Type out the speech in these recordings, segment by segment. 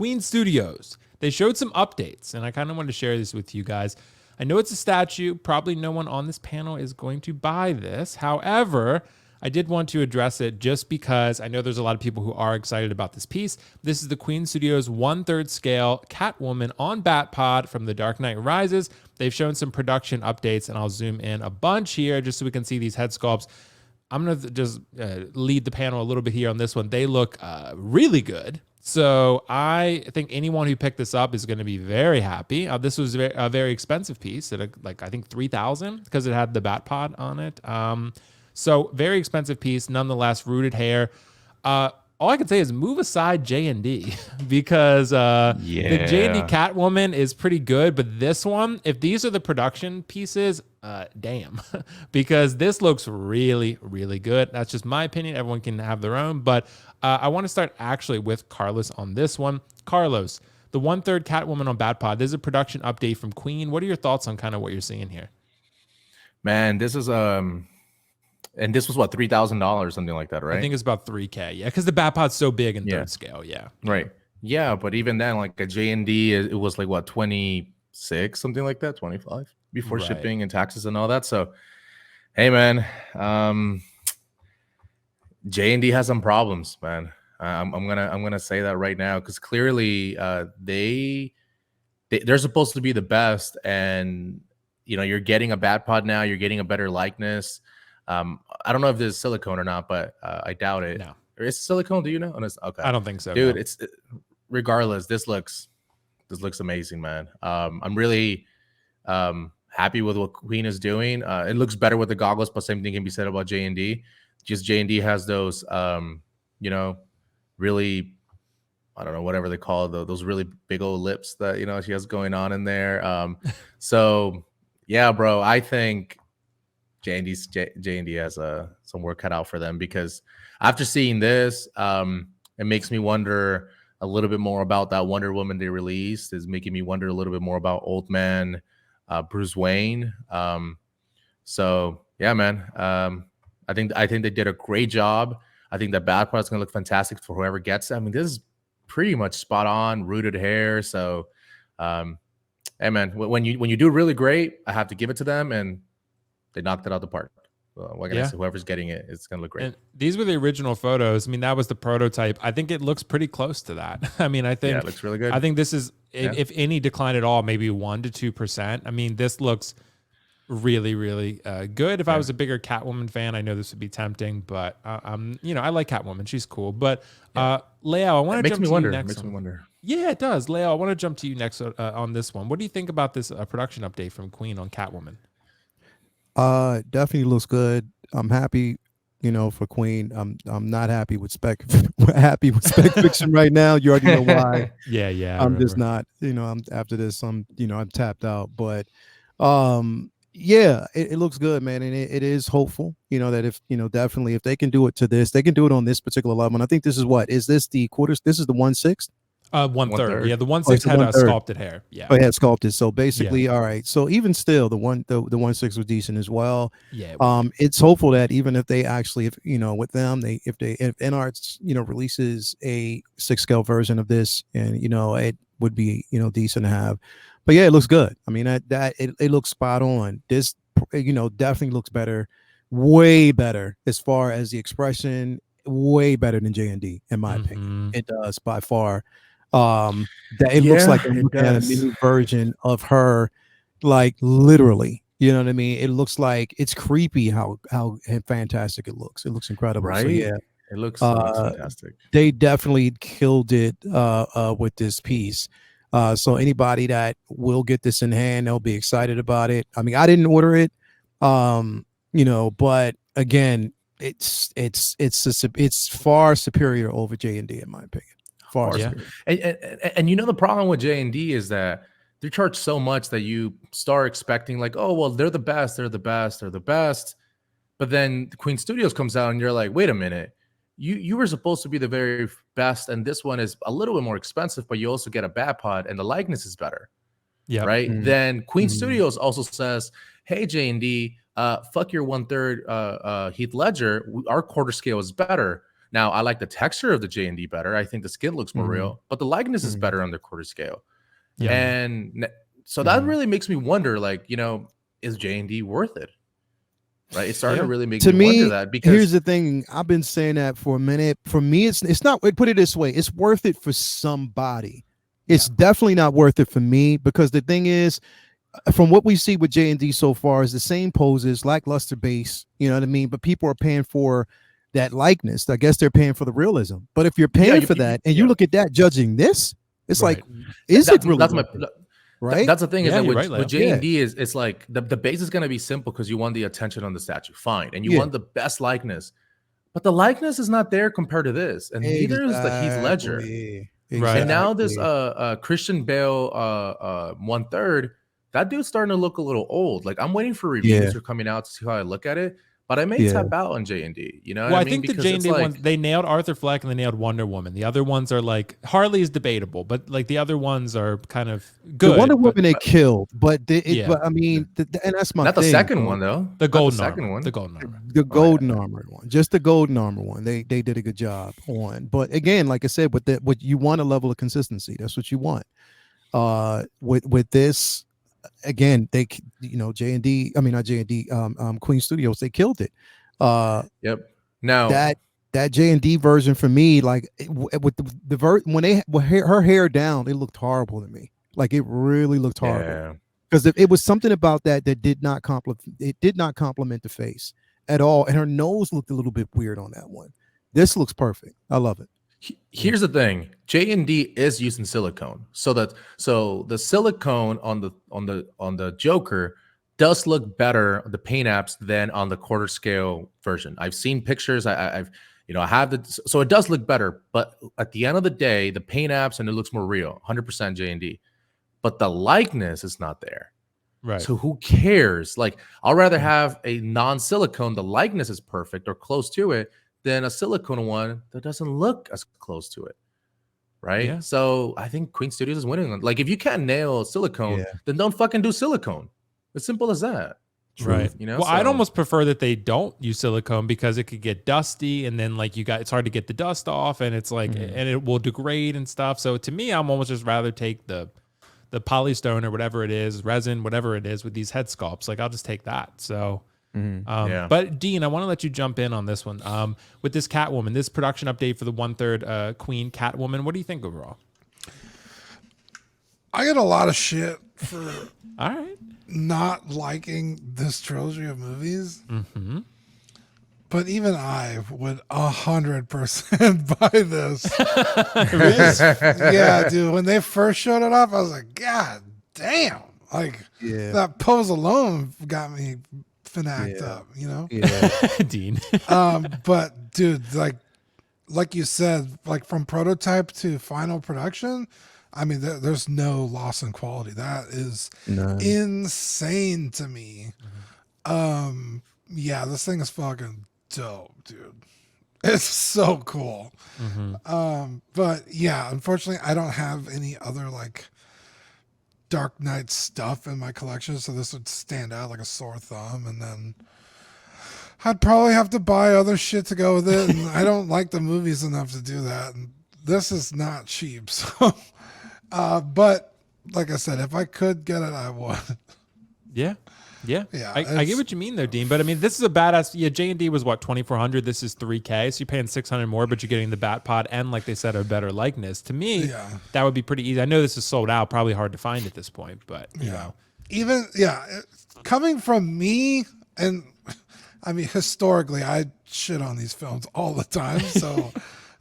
Queen Studios. They showed some updates, and I kind of wanted to share this with you guys. I know it's a statue. Probably no one on this panel is going to buy this. However, I did want to address it just because I know there's a lot of people who are excited about this piece. This is the Queen Studios 1/3 scale Catwoman on Batpod from The Dark Knight Rises. They've shown some production updates, and I'll zoom in a bunch here just so we can see these head sculpts. I'm going to just lead the panel a little bit here on this one. They look really good. So I think anyone who picked this up is going to be very happy. This was a very expensive piece at I think $3,000 because it had the Batpod on it. So very expensive piece, nonetheless, rooted hair. All I can say is move aside JND because the JND Catwoman is pretty good. But this one, if these are the production pieces, damn, because this looks really, really good. That's just my opinion. Everyone can have their own. But I want to start actually with Carlos on this one. Carlos, the 1/3 Catwoman on Batpod. This is a production update from Queen. What are your thoughts on kind of what you're seeing here? Man, this is and this was what, $3,000, something like that, right? I think it's about $3K. Yeah, because the Batpod's so big in third scale. Yeah, right. Yeah, but even then, like a JND, it was like what, 26, something like that, 25 before shipping and taxes and all that. So, hey, man, JND has some problems, man. I'm gonna say that right now because clearly they're supposed to be the best, and you're getting a Batpod now, you're getting a better likeness. I don't know if this is silicone or not, but I doubt it. No. Or is it silicone? Do you know? Okay. I don't think so, dude. No. It's regardless. This looks amazing, man. I'm really happy with what Queen is doing. It looks better with the goggles, but same thing can be said about JND. Just JND has those, really, I don't know, whatever they call it, those really big old lips that she has going on in there. So yeah, bro, I think JND has some work cut out for them because after seeing this, it makes me wonder a little bit more about that Wonder Woman they released. Is making me wonder a little bit more about Old Man Bruce Wayne. So yeah, man. I think they did a great job. I think that Batpod is gonna look fantastic for whoever gets it. I mean, this is pretty much spot on, rooted hair. So, hey, man, when you do really great, I have to give it to them, and they knocked it out the park. What can I say? Whoever's getting it, it's going to look great. And these were the original photos. I mean, that was the prototype. I think it looks pretty close to that. I mean, I think it looks really good. I think this is, if any decline at all, maybe 1% to 2%. I mean, this looks really, really good. If I was a bigger Catwoman fan, I know this would be tempting, but I like Catwoman. She's cool. But Leo, I want to jump to you next. Makes me wonder. Yeah, it does. Leo, I want to jump to you next on this one. What do you think about this production update from Queen on Catwoman? Definitely looks good. I'm happy, for Queen. I'm not happy with Spec Fiction right now. You already know why. Yeah. I'm just not, I'm after this, I'm tapped out. But it looks good, man. And it is hopeful, that if, definitely if they can do it to this, they can do it on this particular level. And I think this is the quarters. This is the 1/6. 1/3. Yeah, the 1/6 had sculpted hair. Yeah. Oh, it had sculpted. So basically, all right. So even still, the 1/6 was decent as well. Yeah. It's hopeful that even if they actually, with them, if NARTS, releases a 6 scale version of this, and it would be, decent to have. But yeah, it looks good. I mean, it looks spot on. This, definitely looks better, way better as far as the expression, way better than JND in my opinion. It does by far. That it looks like I'm looking at a mini version of her, like literally. You know what I mean? It looks like it's creepy how fantastic it looks. It looks incredible. Right? So, yeah, it looks fantastic. They definitely killed it with this piece. So anybody that will get this in hand, they'll be excited about it. I mean, I didn't order it, but again, it's far superior over JND in my opinion. Far superior. And the problem with JND is that they charge so much that you start expecting like, oh well, they're the best. But then Queen Studios comes out and you're like, wait a minute. You were supposed to be the very best, and this one is a little bit more expensive, but you also get a Batpod, and the likeness is better. Yeah, right. Then Queen Studios also says, "Hey JND, fuck your 1/3 Heath Ledger. Our quarter scale is better." Now, I like the texture of the JND better. I think the skin looks more real, but the likeness is better on the quarter scale. Yeah. And so that really makes me wonder, like, is JND worth it? Right? It's starting to really make me wonder that, because here's the thing. I've been saying that for a minute. For me, it's not. Put it this way: it's worth it for somebody. It's definitely not worth it for me, because the thing is, from what we see with JND so far, is the same poses, lackluster base. You know what I mean? But people are paying for that likeness. I guess they're paying for the realism. But if you're paying for that, and you look at that, judging this, it's like, is it really? Right. That's the thing, is that with JND Yeah. is it's like the base is going to be simple because you want the attention on the statue, fine, and you want the best likeness, but the likeness is not there compared to this, and neither is the Heath Ledger. Right. And now this Christian Bale 1/3, that dude's starting to look a little old. Like, I'm waiting for reviews are coming out to see how I look at it. But I may tap out on JND. You know what I mean? I think the JND ones, they nailed Arthur Fleck and they nailed Wonder Woman. The other ones are like, Harley is debatable, but like the other ones are kind of good. The Wonder Woman they killed, but I mean, and that's my not the second one though. The golden second armor. one. The golden armor. The golden armor one, just the golden armor one. They did a good job on. But again, like I said, what you want, a level of consistency. That's what you want. With this. Again, they JND, I mean not JND, Queen Studios, they killed it. Now that JND version for me, like with when they her hair down, it looked horrible to me. Like, it really looked horrible. Because it was something about that did not compliment the face at all, and her nose looked a little bit weird on that one. This looks perfect. I love it. Here's the thing: JND is using silicone, so the silicone on the Joker does look better, the paint apps, than on the quarter scale version. I've seen pictures. I have so it does look better. But at the end of the day, the paint apps, and it looks more real, 100% JND. But the likeness is not there. Right. So who cares? Like, I'd rather have a non-silicone. The likeness is perfect or close to it, than a silicone one that doesn't look as close to it, right? Yeah. So I think Queen Studios is winning. Like, if you can't nail silicone, then don't fucking do silicone. As simple as that. Right. Well, I'd almost prefer that they don't use silicone, because it could get dusty, and then like it's hard to get the dust off, and it's like, and it will degrade and stuff. So to me, I'm almost just rather take the polystone or whatever it is, resin, whatever it is, with these head sculpts. Like, I'll just take that. So. But Dean, I want to let you jump in on this one. With this Catwoman, this production update for the 1/3 Queen Catwoman, what do you think overall? I get a lot of shit for not liking this trilogy of movies. But even I would 100% buy this. Yeah, dude. When they first showed it off, I was like, God damn. Like, that pose alone got me fanacked up, Dean. But dude, like you said, like from prototype to final production, I mean, there's no loss in quality. That is insane to me. This thing is fucking dope, dude. It's so cool. But yeah, unfortunately, I don't have any other like Dark Knight stuff in my collection, so this would stand out like a sore thumb. And then I'd probably have to buy other shit to go with it, and I don't like the movies enough to do that, and this is not cheap. So but like I said, if I could get it, I would. Yeah. I get what you mean though, Dean. But I mean, this is a badass. Yeah, JND was what, 2,400. This is $3K, so you're paying 600 more, but you're getting the Batpod and, like they said, a better likeness. To me, that would be pretty easy. I know this is sold out, probably hard to find at this point, but you know, even coming from me, and I mean, historically, I shit on these films all the time. So,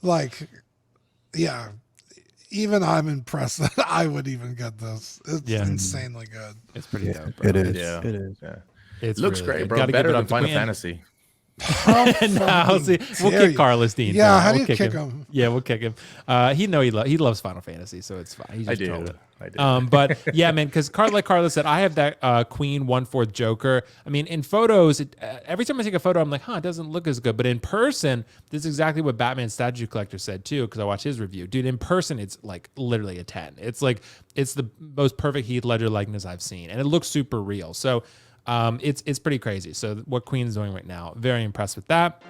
like, even I'm impressed that I would even get this. It's insanely good. It's pretty dope. It is. Yeah. It is. Yeah. It looks great, bro. Better than Final Fantasy. We'll kick Carlos, Dean. Yeah, how do you kick him? Yeah, we'll kick him. He loves Final Fantasy, so it's fine. He's just trolling. I do. But yeah, man, because like Carlos said, I have that Queen 1/4 Joker. I mean, in photos, every time I take a photo, I'm like, it doesn't look as good. But in person, this is exactly what Batman Statue Collector said too, because I watched his review. Dude, in person, it's like literally a 10. It's like, it's the most perfect Heath Ledger likeness I've seen, and it looks super real. So it's pretty crazy. So what Queen's doing right now, very impressed with that.